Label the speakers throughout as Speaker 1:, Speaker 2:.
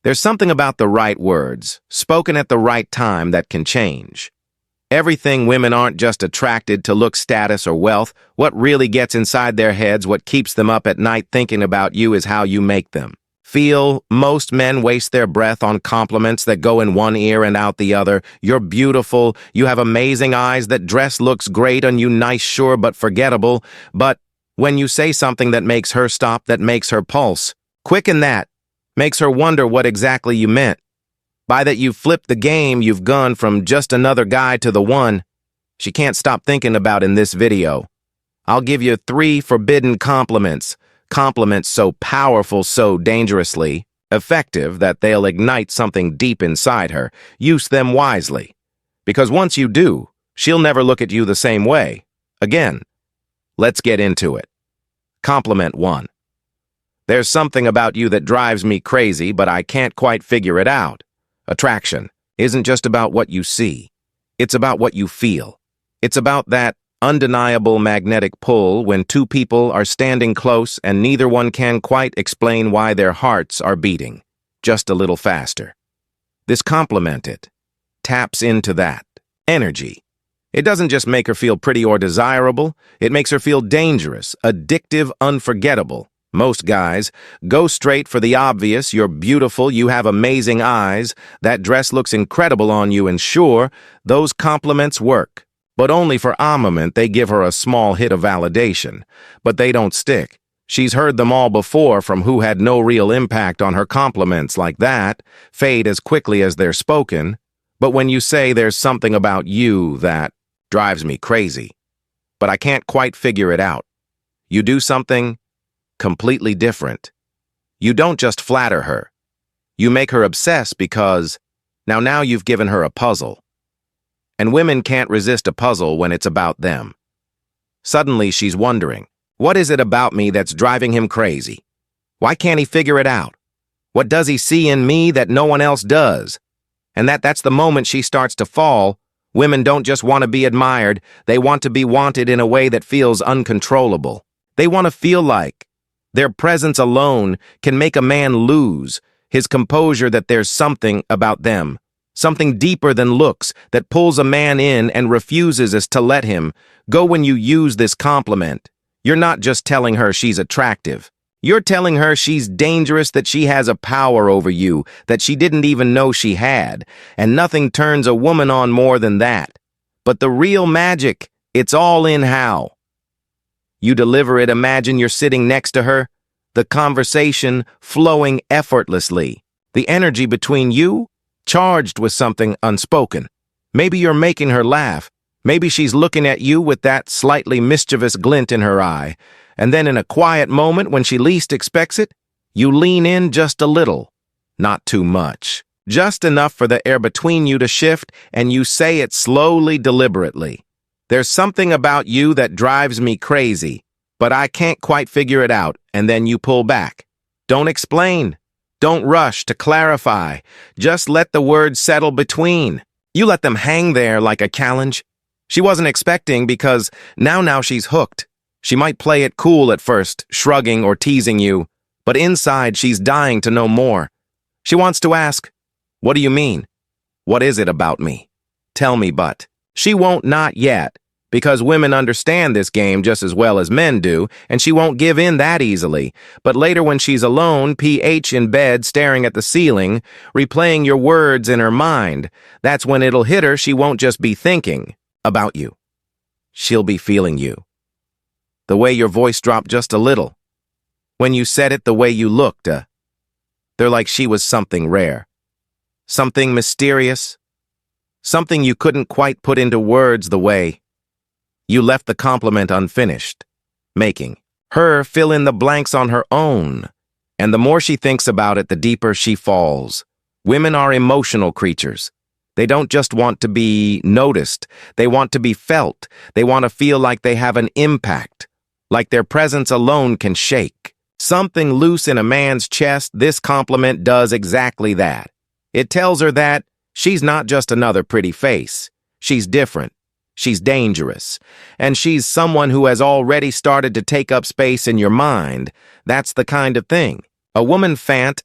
Speaker 1: There's something about the right words, spoken at the right time, that can change everything. Women aren't just attracted to look, status, or wealth. What really gets inside their heads, what keeps them up at night thinking about you, is how you make them feel. Most men waste their breath on compliments that go in one ear and out the other. You're beautiful. You have amazing eyes. That dress looks great on you. Nice, sure, but forgettable. But when you say something that makes her stop, that makes her pulse quicken, that makes her wonder what exactly you meant. By that, you've flipped the game. You've gone from just another guy to the one she can't stop thinking about in this video. I'll give you 3 forbidden compliments. Compliments so powerful, so dangerously effective that they'll ignite something deep inside her. Use them wisely, because once you do, she'll never look at you the same way again. Let's get into it. Compliment 1. There's something about you that drives me crazy, but I can't quite figure it out. Attraction isn't just about what you see. It's about what you feel. It's about that undeniable magnetic pull when two people are standing close and neither one can quite explain why their hearts are beating just a little faster. This compliment, it taps into that energy. It doesn't just make her feel pretty or desirable, it makes her feel dangerous, addictive, unforgettable. Most guys go straight for the obvious. You're beautiful, you have amazing eyes, that dress looks incredible on you, and sure, those compliments work. But only for a moment. They give her a small hit of validation, but they don't stick. She's heard them all before from who had no real impact on her. Compliments like that fade as quickly as they're spoken. But when you say there's something about you that drives me crazy, but I can't quite figure it out, you do something completely different. You don't just flatter her. You make her obsess, because now you've given her a puzzle. And women can't resist a puzzle when it's about them. Suddenly she's wondering, what is it about me that's driving him crazy? Why can't he figure it out? What does he see in me that no one else does? And that's the moment she starts to fall. Women don't just want to be admired, they want to be wanted in a way that feels uncontrollable. They want to feel like their presence alone can make a man lose his composure, that there's something about them, something deeper than looks, that pulls a man in and refuses us to let him go. When you use this compliment, you're not just telling her she's attractive. You're telling her she's dangerous, that she has a power over you that she didn't even know she had. And nothing turns a woman on more than that. But the real magic, it's all in how you deliver it. Imagine you're sitting next to her, the conversation flowing effortlessly, the energy between you charged with something unspoken. Maybe you're making her laugh. Maybe she's looking at you with that slightly mischievous glint in her eye. And then in a quiet moment when she least expects it, you lean in just a little. Not too much. Just enough for the air between you to shift, and you say it slowly, deliberately. There's something about you that drives me crazy, but I can't quite figure it out. And then you pull back. Don't explain. Don't rush to clarify. Just let the words settle between. You let them hang there like a challenge she wasn't expecting, because now she's hooked. She might play it cool at first, shrugging or teasing you, but inside she's dying to know more. She wants to ask, what do you mean? What is it about me? Tell me. But she won't, not yet, because women understand this game just as well as men do, and she won't give in that easily. But later, when she's alone, in bed, staring at the ceiling, replaying your words in her mind, that's when it'll hit her. She won't just be thinking about you. She'll be feeling you. The way your voice dropped just a little. When you said it, the way you looked, they're like she was something rare. Something mysterious. Something you couldn't quite put into words. The way you left the compliment unfinished, making her fill in the blanks on her own. And the more she thinks about it, the deeper she falls. Women are emotional creatures. They don't just want to be noticed. They want to be felt. They want to feel like they have an impact, like their presence alone can shake something loose in a man's chest. This compliment does exactly that. It tells her that she's not just another pretty face. She's different. She's dangerous. And she's someone who has already started to take up space in your mind. That's the kind of thing A woman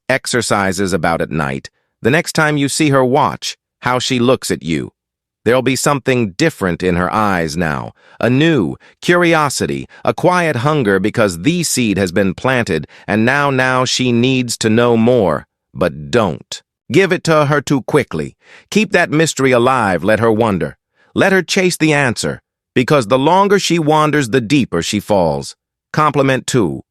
Speaker 1: exercises about at night. The next time you see her, watch how she looks at you. There'll be something different in her eyes now, a new curiosity, a quiet hunger because the seed has been planted, and now she needs to know more. But don't give it to her too quickly. Keep that mystery alive, let her wonder. Let her chase the answer, because the longer she wanders, the deeper she falls. Compliment 2.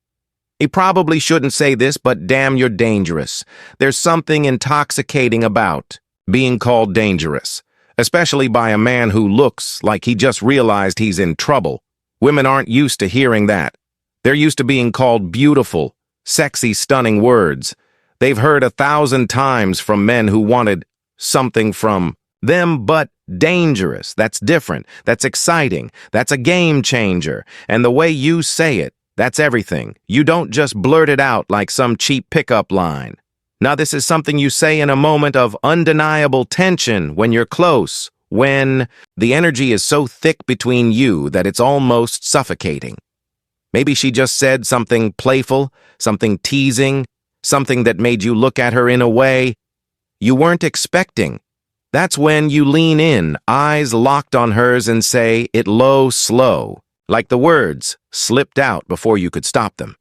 Speaker 1: He probably shouldn't say this, but damn, you're dangerous. There's something intoxicating about being called dangerous, especially by a man who looks like he just realized he's in trouble. Women aren't used to hearing that. They're used to being called beautiful, sexy, stunning words. They've heard 1,000 times from men who wanted something from them, but dangerous. That's different. That's exciting. That's a game changer. And the way you say it, that's everything. You don't just blurt it out like some cheap pickup line. Now, this is something you say in a moment of undeniable tension when you're close, when the energy is so thick between you that it's almost suffocating. Maybe she just said something playful, something teasing, something that made you look at her in a way you weren't expecting. That's when you lean in, eyes locked on hers, and say it low, slow, like the words slipped out before you could stop them.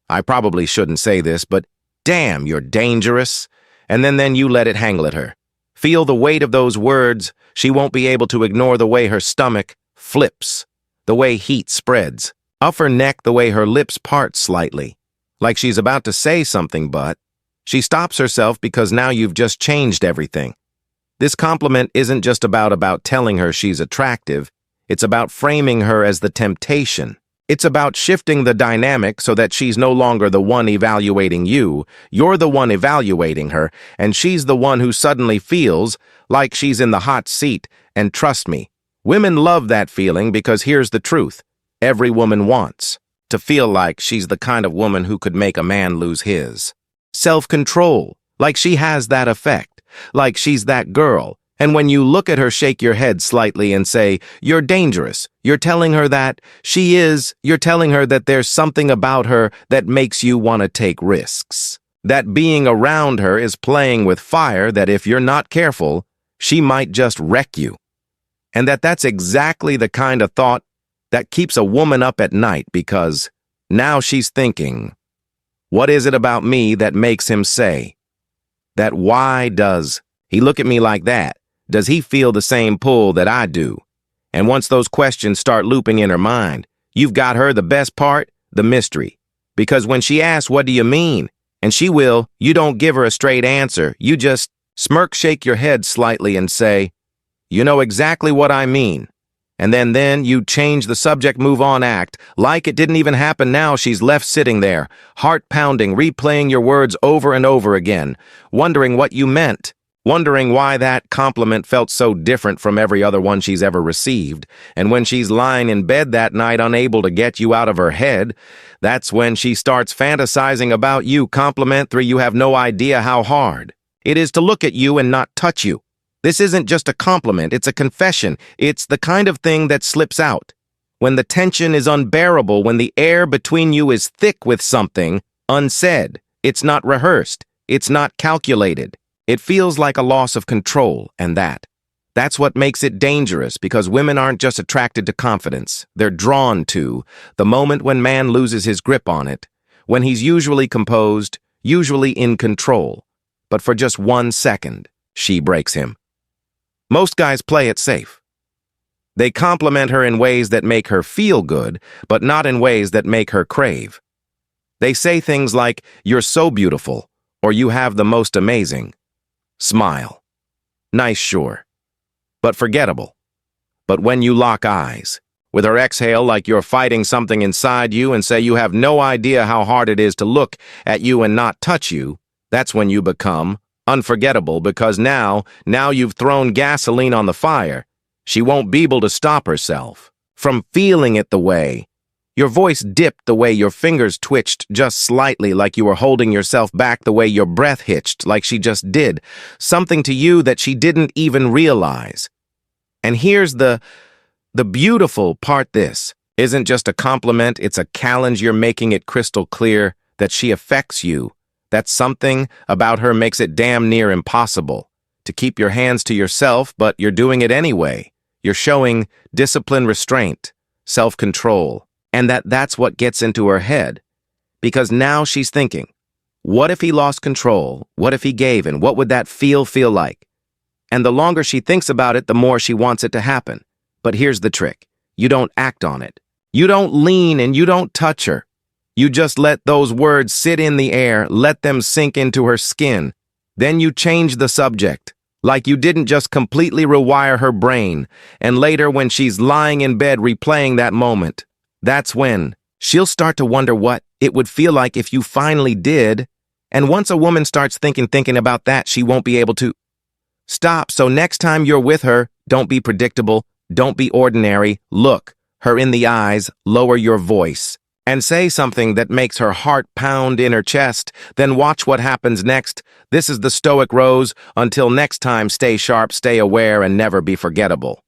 Speaker 1: I probably shouldn't say this, but damn, you're dangerous. And then you let it hang at her. Feel the weight of those words. She won't be able to ignore the way her stomach flips, the way heat spreads, up her neck, the way her lips part slightly, like she's about to say something, but she stops herself because now you've just changed everything. This compliment isn't just about telling her she's attractive. It's about framing her as the temptation. It's about shifting the dynamic so that she's no longer the one evaluating you. You're the one evaluating her, and she's the one who suddenly feels like she's in the hot seat. And trust me, women love that feeling because here's the truth. Every woman wants to feel like she's the kind of woman who could make a man lose his self-control, like she has that effect, like she's that girl. And when you look at her, shake your head slightly and say, you're dangerous. You're telling her that she is. You're telling her that there's something about her that makes you want to take risks. That being around her is playing with fire, that if you're not careful, she might just wreck you. And that's exactly the kind of thought that keeps a woman up at night, because now she's thinking, what is it about me that makes him say that? Why does he look at me like that? Does he feel the same pull that I do? And once those questions start looping in her mind, you've got her the best part, the mystery. Because when she asks, what do you mean? And she will, you don't give her a straight answer. You just smirk, shake your head slightly and say, you know exactly what I mean. And then you change the subject, move on, act like it didn't even happen. Now she's left sitting there, heart pounding, replaying your words over and over again, wondering what you meant. Wondering why that compliment felt so different from every other one she's ever received. And when she's lying in bed that night, unable to get you out of her head, that's when she starts fantasizing about you. Compliment 3, you have no idea how hard it is to look at you and not touch you. This isn't just a compliment, it's a confession. It's the kind of thing that slips out when the tension is unbearable, when the air between you is thick with something unsaid. It's not rehearsed. It's not calculated. It feels like a loss of control, and that's what makes it dangerous, because women aren't just attracted to confidence. They're drawn to the moment when man loses his grip on it, when he's usually composed, usually in control. But for just 1 second, she breaks him. Most guys play it safe. They compliment her in ways that make her feel good, but not in ways that make her crave. They say things like, you're so beautiful, or you have the most amazing smile. Nice, sure, but forgettable. But when you lock eyes with her, exhale like you're fighting something inside you, and say you have no idea how hard it is to look at you and not touch you, that's when you become unforgettable, because now you've thrown gasoline on the fire. She won't be able to stop herself from feeling it, the way your voice dipped, the way your fingers twitched just slightly like you were holding yourself back, the way your breath hitched like she just did something to you that she didn't even realize. And here's the beautiful part. This isn't just a compliment, it's a challenge. You're making it crystal clear that she affects you, That something about her makes it damn near impossible to keep your hands to yourself, but you're doing it anyway. You're showing discipline, restraint, self-control, and that's what gets into her head. Because now she's thinking, what if he lost control? What if he gave in? What would that feel like? And the longer she thinks about it, the more she wants it to happen. But here's the trick. You don't act on it. You don't lean and you don't touch her. You just let those words sit in the air, let them sink into her skin. Then you change the subject, like you didn't just completely rewire her brain. And later, when she's lying in bed replaying that moment, that's when she'll start to wonder what it would feel like if you finally did. And once a woman starts thinking about that, she won't be able to stop. So next time you're with her, don't be predictable, don't be ordinary. Look her in the eyes, lower your voice, and say something that makes her heart pound in her chest. Then watch what happens next. This is the Stoic Rose. Until next time, stay sharp, stay aware, and never be forgettable.